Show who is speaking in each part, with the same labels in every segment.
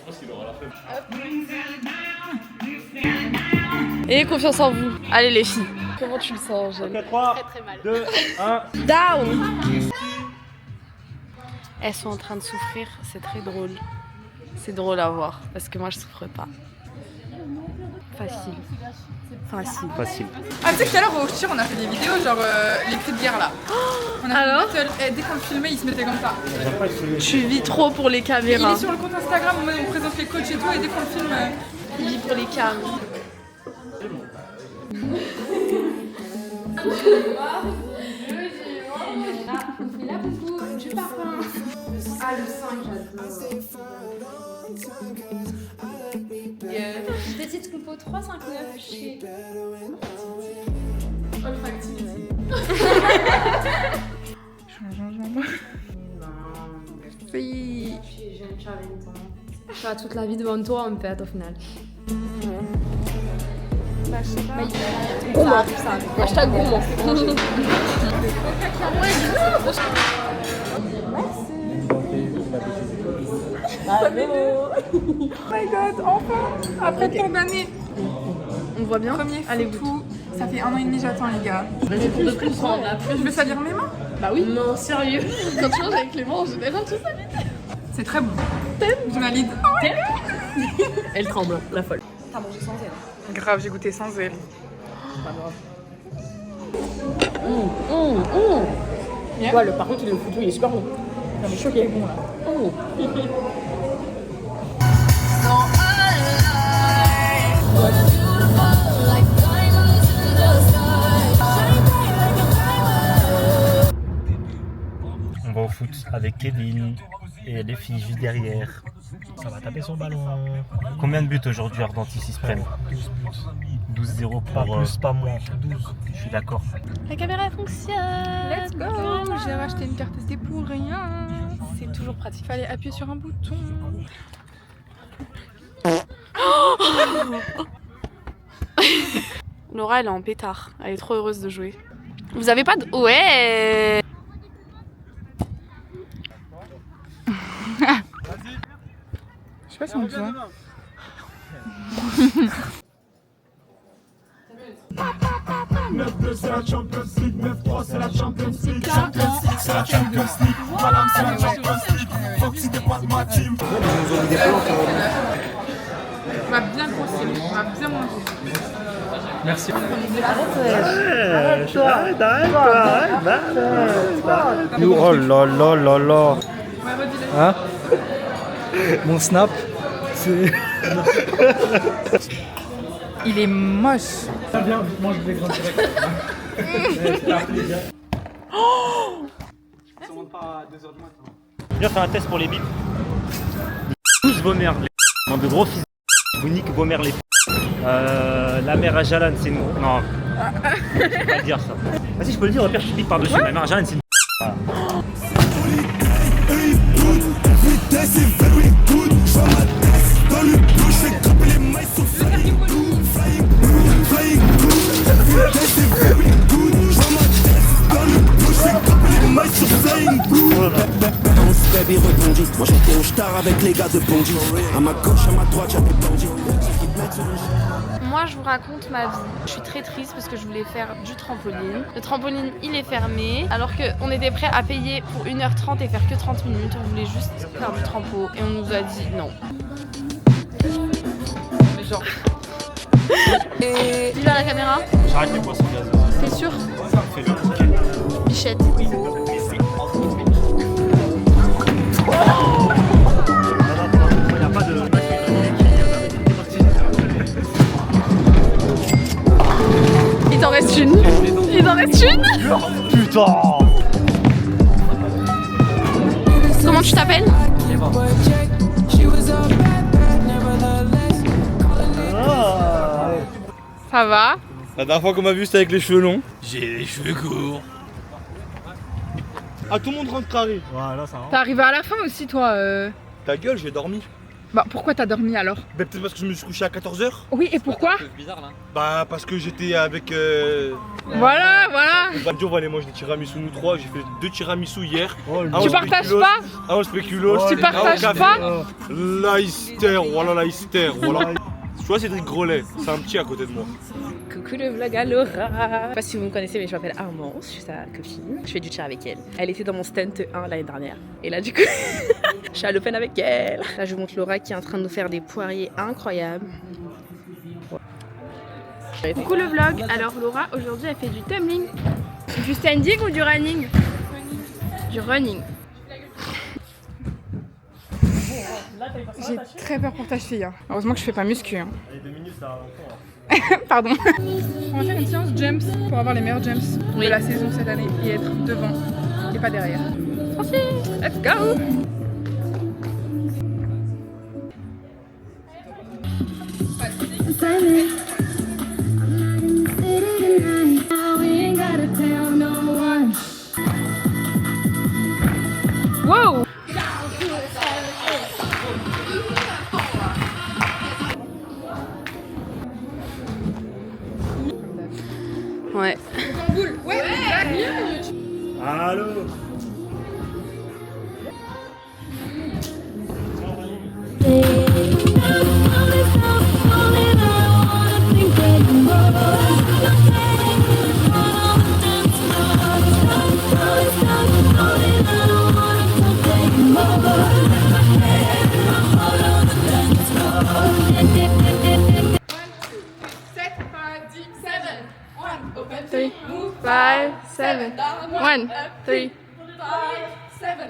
Speaker 1: pense qu'il aura la flemme.
Speaker 2: Et confiance en vous. Allez les filles. Comment tu le sens, Angèle?
Speaker 1: 3, 2, 1.
Speaker 2: Down. Elles sont en train de souffrir, c'est très drôle. C'est drôle à voir, parce que moi je souffre pas. Facile.
Speaker 3: Facile.
Speaker 4: Ah, tu sais que tout à l'heure au Chir, on a fait des vidéos, genre les cris de guerre là. On a
Speaker 2: Alors
Speaker 4: fait une battle, et dès qu'on le filmait, il se mettait comme ça.
Speaker 2: Tu vis trop pour les
Speaker 4: Il
Speaker 2: caméras.
Speaker 4: est sur le compte Instagram, on présente les coachs et tout, et dès qu'on le filme.
Speaker 2: Il vit pour les cams.
Speaker 5: Petite compo 359 chez
Speaker 4: Olfactivity. Oui.
Speaker 5: Tu es jeune, tu as 20 ans. Tu as toute la vie devant toi en fait au final.
Speaker 2: Bah, je sais pas.
Speaker 5: Gourmand, ça. Hashtag gourmand.
Speaker 4: Oh my god, enfin après tant d'années.
Speaker 2: On voit bien.
Speaker 4: Premier
Speaker 2: Allez,
Speaker 4: foutou. Ça fait 1 an et demi j'attends les gars.
Speaker 2: De plus, on a plus.
Speaker 4: Je vais salir mes mains.
Speaker 2: Bah oui. Non, sérieux. Quand tu manges avec les mains, en général, tout ça.
Speaker 4: C'est très bon. Je valide.
Speaker 2: Elle tremble, la folle.
Speaker 4: Grave, j'ai goûté sans elle.
Speaker 2: Ouais, par contre, le foutu, il est super bon. Ça me choqué. Bon, là.
Speaker 3: On va au foot avec Kevin et les filles juste derrière. Ça va taper son ballon. Combien de buts aujourd'hui Ardentis ils se prennent? 12 0 pour... Pas plus, pas moins. 12. Je suis d'accord.
Speaker 2: La caméra fonctionne.
Speaker 4: Let's go. J'ai racheté une carte SD pour rien.
Speaker 2: C'est toujours pratique.
Speaker 4: Fallait appuyer sur un bouton.
Speaker 2: Laura, elle est en pétard. Elle est trop heureuse de jouer. Vous avez pas de... Ouais.
Speaker 4: Je sais pas si on voit.
Speaker 6: C'est la Champions League, 9-3 c'est la Champions League, c'est la Champions League, voilà c'est la Champions League, Foxy t'es pas de ma team.
Speaker 4: On va bien grossir, on va bien manger.
Speaker 1: Merci.
Speaker 3: Oh là là là là.
Speaker 4: Ouais, redis-le.
Speaker 3: Hein? Mon snap, c'est...
Speaker 4: Il est moche.
Speaker 1: Très bien, mange des grands directs. Ça monte pas à 2h du matin.
Speaker 3: Viens faire un test pour les bips. Tous vos mères, les de gros fils. Vous niquez vos mères les la mère à Jalan, c'est une... Non, je peux pas dire ça. Vas-y, je peux le dire, au pire je bip par-dessus. La mère à Jalan, c'est une...
Speaker 6: Baby rebondit, moi j'étais au star avec les gars de Bondy. À ma gauche, à ma droite, y'a des bandits.
Speaker 2: Moi, je vous raconte ma vie. Je suis très triste parce que je voulais faire du trampoline. Le trampoline, il est fermé. Alors qu'on était prêt à payer pour 1h30 et faire que 30 minutes. On voulait juste faire du trampo. Et on nous a dit non.
Speaker 4: Mais genre.
Speaker 2: Dis-le à la caméra.
Speaker 3: J'arrête les poissons gazeux.
Speaker 2: T'es sûr?
Speaker 3: Ça me fait le
Speaker 2: Bichette. Il t'en reste une. Il t'en reste une.
Speaker 3: Putain!
Speaker 2: Comment tu t'appelles? Ça va?
Speaker 1: La dernière fois qu'on m'a vu, c'était avec les cheveux longs. J'ai les cheveux courts. Ah, tout le monde rentre carré.
Speaker 3: Voilà, ça va.
Speaker 4: T'es arrivé à la fin aussi, toi.
Speaker 1: Ta gueule, j'ai dormi.
Speaker 4: Bah pourquoi t'as dormi alors?
Speaker 1: Bah peut-être parce que je me suis couché à 14h.
Speaker 4: Oui, et pourquoi?
Speaker 1: Bah parce que j'étais avec...
Speaker 4: Voilà, voilà.
Speaker 1: Bah on va aller manger des tiramisu nous trois. J'ai fait 2 tiramisu hier.
Speaker 4: Tu partages pas?
Speaker 1: Un au spéculoos.
Speaker 4: Tu partages pas?
Speaker 1: L'Aïster, voilà l'Aïster, voilà. Tu vois Cédric Grolet, c'est un petit à côté de moi.
Speaker 7: Coucou le vlog à Laura. Je sais pas si vous me connaissez, mais je m'appelle Armand, je suis sa copine. Je fais du tir avec elle. Elle était dans mon stunt 1 l'année dernière. Et là du coup, je suis à l'open avec elle. Là je vous montre Laura qui est en train de nous faire des poiriers incroyables.
Speaker 2: Coucou le vlog. Alors Laura, aujourd'hui elle fait du tumbling. Du standing ou du running? Du running.
Speaker 4: J'ai très peur pour ta cheville. Hein. Heureusement que je fais pas muscu. Hein. Pardon. On va faire une séance jumps pour avoir les meilleurs jumps de la saison cette année et être devant et pas derrière. Let's go!
Speaker 2: Wow! Ouais.
Speaker 4: Ouais, exact.
Speaker 3: Allô.
Speaker 2: Three, 5, 7, 1,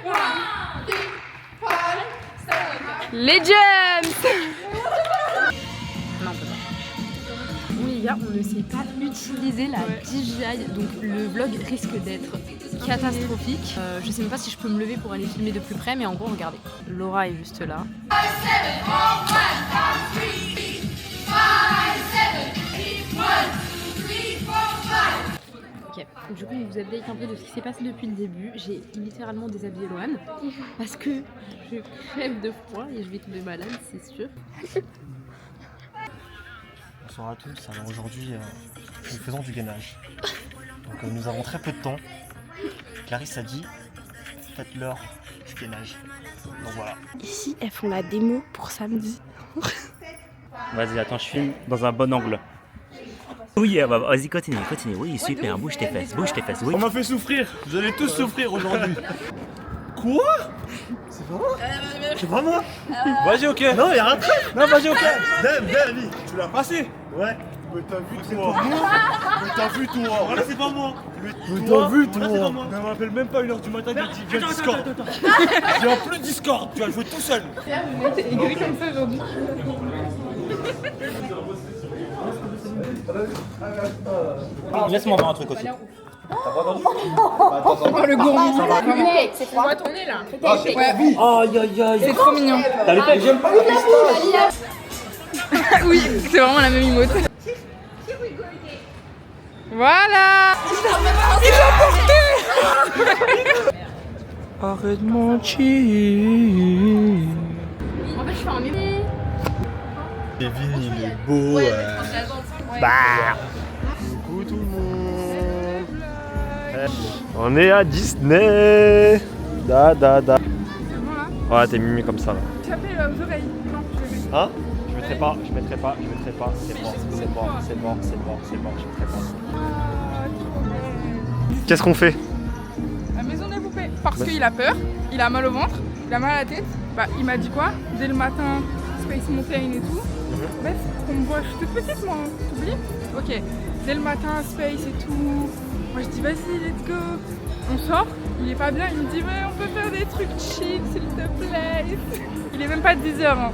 Speaker 2: 3. Les jumps!
Speaker 5: Oui les gars, on ne sait pas utiliser la DJI, donc le vlog risque d'être catastrophique. Je sais même pas si je peux me lever pour aller filmer de plus près, mais en gros regardez. Laura est juste là. Ok, du coup on vous update un peu de ce qui s'est passé depuis le début. J'ai littéralement déshabillé Loane parce que je crève de froid et je vais tomber malade, c'est sûr.
Speaker 8: Bonsoir à tous, alors aujourd'hui nous faisons du gainage. Donc nous avons très peu de temps. Clarisse a dit faites-leur du gainage. Donc voilà.
Speaker 2: Ici, elles font la démo pour samedi.
Speaker 3: Vas-y, attends, je filme dans un bon angle. Oui, vas-y, continue. Oui, super, bouge tes fesses, oui.
Speaker 1: On m'a fait souffrir, vous allez tous souffrir aujourd'hui. Quoi?
Speaker 8: C'est pas moi.
Speaker 1: Vas-y ok.
Speaker 8: Non, y'a un truc.
Speaker 1: Non vas-y ok.
Speaker 8: Dame,
Speaker 1: Tu l'as passé?
Speaker 8: ouais.
Speaker 1: Mais t'as vu toi? Mais t'as vu toi?
Speaker 8: Voilà, c'est pas moi.
Speaker 1: Mais t'as vu toi? Mais on m'appelle même pas 1h du matin, il dit viens Discord. Viens plus Discord, tu vas jouer tout seul.
Speaker 4: T'es aigri comme ça aujourd'hui.
Speaker 3: Laisse-moi voir un truc aussi.
Speaker 4: Oh le gourmand. C'est froid. On va tourner là. Ouais.
Speaker 3: Aïe aïe aïe.
Speaker 4: C'est trop mignon.
Speaker 3: T'as le texte? J'aime pas le
Speaker 4: Oui, c'est vraiment la même emote. Voilà. Il l'a porté.
Speaker 1: Arrête de mentir.
Speaker 2: En fait, je fais un métier.
Speaker 1: Kevin il est beau.
Speaker 8: Bah. Coucou tout le monde. On est à Disney. Da. Ouais, t'es mimi comme ça là.
Speaker 4: Tu as fait aux oreilles. Non, je vais.
Speaker 8: Hein? Je mettrai pas. C'est mort, je mettrai pas. Qu'est-ce qu'on fait?
Speaker 4: La maison des poupées. Parce qu'il a peur, il a mal au ventre, il a mal à la tête. Bah, il m'a dit quoi? Dès le matin, Space Mountain et tout. Bref, on me voit, je suis toute petite moi, t'oublies? Ok, dès le matin, Space et tout. Moi je dis vas-y, let's go. On sort, il est pas bien, il me dit ouais, on peut faire des trucs chill s'il te plaît. Il est même pas 10h, hein.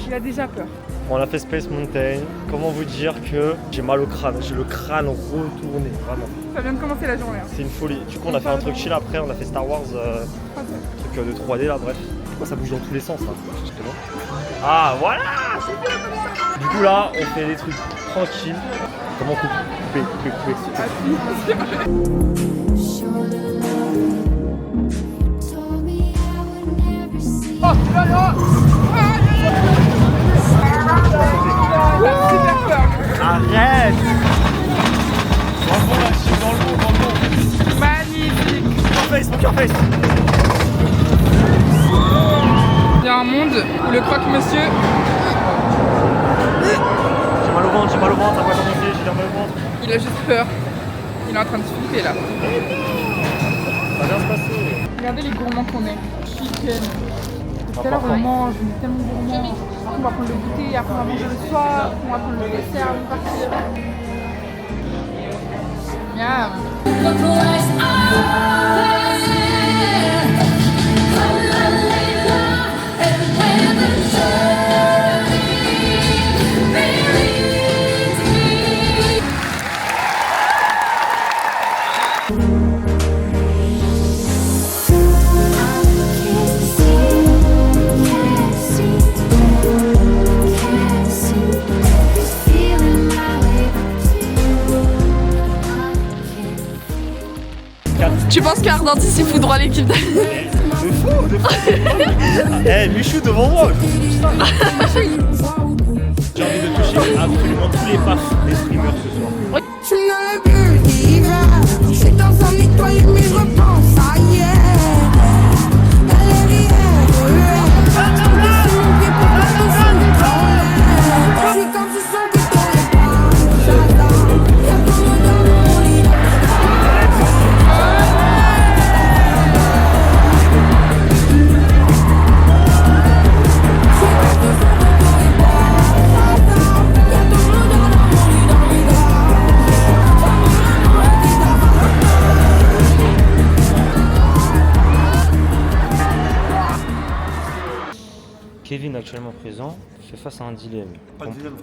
Speaker 4: Il a déjà peur.
Speaker 8: On a fait Space Mountain. Comment vous dire que j'ai mal au crâne? J'ai le crâne retourné, vraiment.
Speaker 4: Ça vient de commencer la journée. Hein.
Speaker 8: C'est une folie. Du coup, on a fait un truc chill après. On a fait Star Wars, truc de 3D là, bref. Pourquoi ça bouge dans tous les sens là? Ah voilà!
Speaker 3: Du coup là, on fait des trucs tranquilles. Comment couper.
Speaker 4: Oh, tu vas là. Super peur.
Speaker 3: Arrête. Bravo là, je suis dans le monde.
Speaker 4: Magnifique.
Speaker 3: Poker face.
Speaker 4: Il y a un monde où le croque-monsieur.
Speaker 3: J'ai mal au ventre, ça va pas commencer, j'ai mal au ventre.
Speaker 4: Il a juste peur. Il est en train de flipper là.
Speaker 3: Ça va bien se passer.
Speaker 4: Regardez les gourmands qu'on est. Chicken. Tout à l'heure on mange, on est tellement gourmands. Après on va prendre le goûter, après on va manger le soir, on va prendre le dessert, on va partir. Miam. Tu penses qu'Ardenti s'y fout droit l'équipe d'Alliance?
Speaker 3: Eh, Michou devant moi. J'ai envie de toucher absolument tous les pafs des streamers ce soir.
Speaker 6: Je ne plus vivre. Je suis dans un nettoyé, mais je repense à hier. Je suis comme ce son que ton pas. J'adore. Y'a ton odeur dans mon lit.
Speaker 3: Kevin actuellement présent fait face à un dilemme.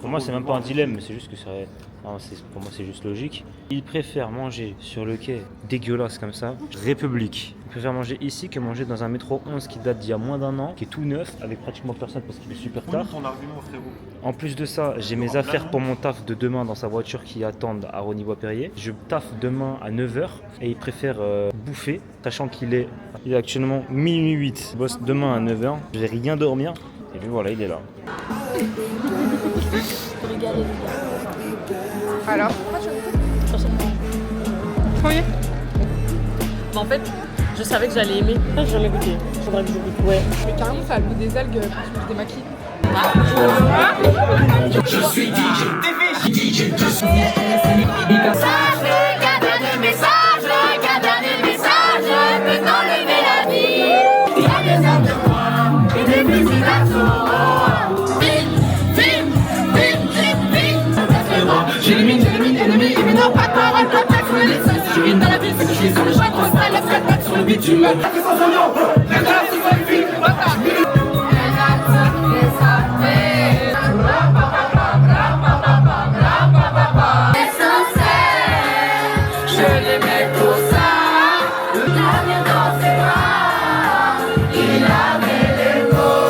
Speaker 3: Pour moi c'est même pas un dilemme, mais c'est juste que pour moi c'est juste logique. Il préfère manger sur le quai dégueulasse comme ça, République. Il préfère manger ici que manger dans un métro 11 qui date d'il y a moins d'1 an, qui est tout neuf, avec pratiquement personne parce qu'il est super tard.
Speaker 8: Ton argument, frérot.
Speaker 3: En plus de ça, j'ai mes affaires pour mon taf de demain dans sa voiture qui attendent à Rony-Bois-Perrier. Je taffe demain à 9h et il préfère bouffer, sachant qu'il est actuellement minuit 8. Il bosse demain à 9h, je vais rien dormir. Et puis voilà, il est là.
Speaker 4: Alors oui.
Speaker 7: Mais en fait, je savais que j'allais aimer. Je l'ai goûté. Faudrait que je goûte. Ouais.
Speaker 4: Mais carrément ça a le goût des algues quand tu te démaquilles.
Speaker 6: Je suis DJ TV, je suis J'élimine, ennemi, éminent, pas de parole, pas de texte, mais les seuls je viens dans la ville, c'est que je suis sur le champ, trop style, le fret, sur le bitume. La puissance de l'eau, la glace, c'est pas une fille, je les mets pour ça, l'avenir dans ses bras, il avait les mots.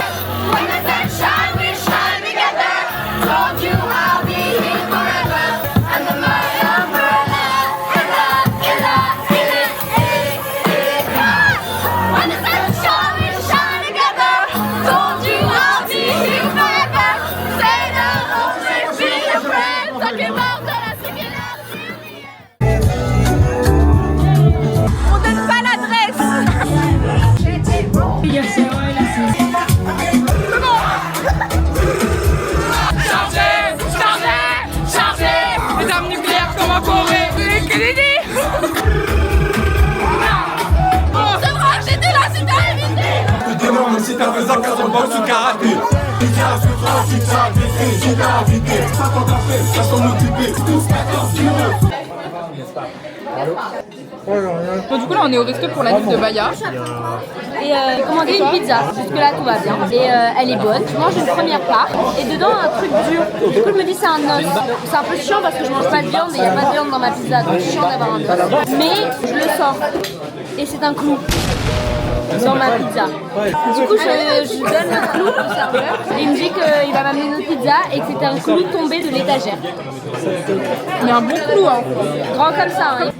Speaker 6: When the sun shine, we shine together, told you I'll be here forever, and the my umbrella, when the sun shine, we shine together, told you I'll be here forever, say no, don't be afraid, talking about that I sing it out.
Speaker 4: On donne pas l'adresse. Chargez les armes nucléaires comme en Corée. C'est vrai, j'étais là, c'était évité.
Speaker 6: Le démon, même si t'as besoin qu'à son boxe ou karaté. Les gars, je me trans, si t'as invité, j'ai t'as invité. Ça t'en t'a fait, ça s'en motivé. Tous 14 kilos.
Speaker 4: Bon, du coup là on est au resto pour la nuit de Baya.
Speaker 5: Et j'ai commandé une pizza, jusque là tout va bien. Et elle est bonne, je mange une première part et dedans un truc dur. Du coup je me dis c'est un os. Donc, c'est un peu chiant parce que je mange pas de viande et il n'y a pas de viande dans ma pizza, donc c'est chiant d'avoir un os. Mais je le sors et c'est un clou. dans ma pizza. Du coup, je donne le clou au serveur et il me dit qu'il va m'amener une autre pizza et que c'était un clou tombé de l'étagère.
Speaker 4: Il y a un bon clou, hein.
Speaker 5: Grand comme ça. Hein.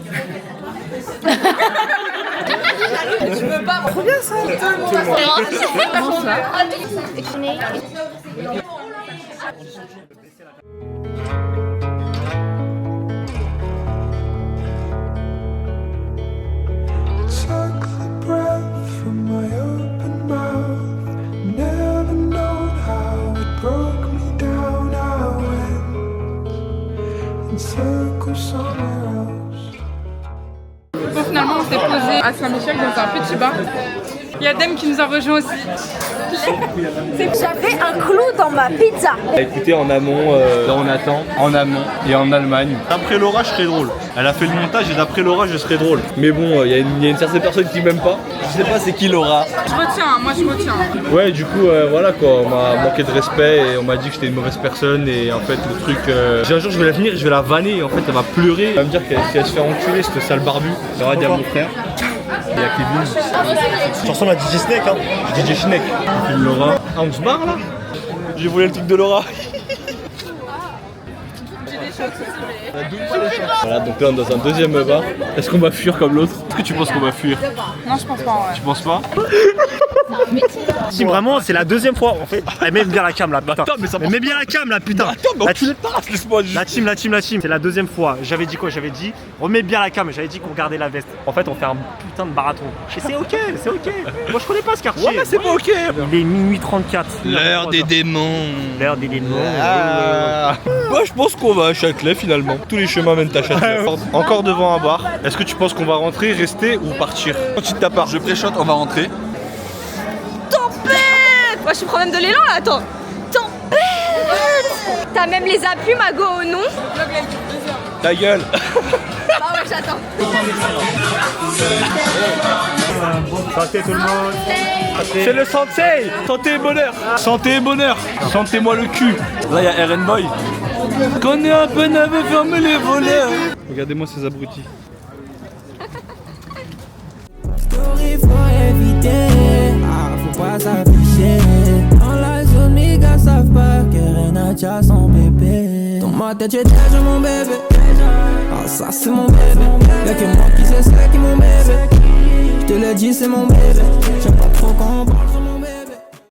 Speaker 4: Bon, finalement, on s'est posé à Saint-Michel dans un petit bar. Il y a Dem qui nous a rejoint aussi.
Speaker 5: J'avais un clou dans ma pizza.
Speaker 1: Écoutez, en amont, là on attend, en amont et en Allemagne. D'après Laura, je serais drôle. Elle a fait le montage et d'après Laura, je serais drôle. Mais bon, il y a une certaine personne qui m'aime pas. Je sais pas c'est qui Laura.
Speaker 4: Je retiens, moi je retiens.
Speaker 1: Ouais, du coup, voilà quoi, on m'a manqué de respect et on m'a dit que j'étais une mauvaise personne. Et en fait, le truc, un jour je vais la venir, je vais la vanner et en fait, elle va pleurer. Elle va me dire qu'elle si elle se fait enculer, cette sale barbu. Ça va dire à mon frère. Et à Kevin. Tu ressembles à DJ Snake, hein. DJ Snake. Et puis Laura. Ah, on se barre là. J'ai volé le truc de Laura. Voilà, donc là on est dans un deuxième bar. Est-ce qu'on va fuir comme l'autre? Est-ce que tu penses qu'on va fuir?
Speaker 4: Non, je pense pas, ouais.
Speaker 1: Tu penses pas?
Speaker 3: Si vraiment, c'est la deuxième fois. En fait, elle met bien la cam là, putain.
Speaker 1: Attends, mais ça
Speaker 3: Elle met bien la cam là, putain.
Speaker 1: Attends, mais
Speaker 3: La
Speaker 1: enculé de ta race, laisse-moi juste.
Speaker 3: La team. C'est la deuxième fois. J'avais dit quoi? J'avais dit, remets bien la cam. J'avais dit qu'on gardait la veste. En fait, on fait un putain de marathon. Et c'est ok, c'est ok. Moi, je connais pas ce quartier.
Speaker 1: Ouais, mais c'est pas ok.
Speaker 3: Il est minuit 34.
Speaker 1: L'heure des démons.
Speaker 3: L'heure des démons.
Speaker 1: Moi, je pense qu'on va à Châtelet finalement. Tous les chemins mènent à Châtelet. Encore devant un bar. Est-ce que tu penses qu'on va rentrer, rester ou partir? Quand tu ta part, je préchote, on va rentrer.
Speaker 5: Moi, je prends même de l'élan là, attends. Tempête. T'as même les appuis, Mago, non?
Speaker 1: Ta gueule.
Speaker 5: Ah ouais, j'attends.
Speaker 3: Santé tout le monde.
Speaker 1: C'est le santé. Santé et bonheur. Santé et bonheur. Sentez-moi le cul. Là, il y a RN Boy. Connais un peu, n'avait fermé les voleurs. Regardez-moi ces abrutis.
Speaker 9: Story faut éviter, faut pas s'afficher. Dans la zone, mes gars savent pas que Renacha son bébé. Dans ma tête, j'ai déjà mon bébé. Ah, ça c'est mon bébé. Y'a que moi qui sais c'est qui mon bébé. Je te l'ai dit, c'est mon bébé. J'aime pas trop quand on parle.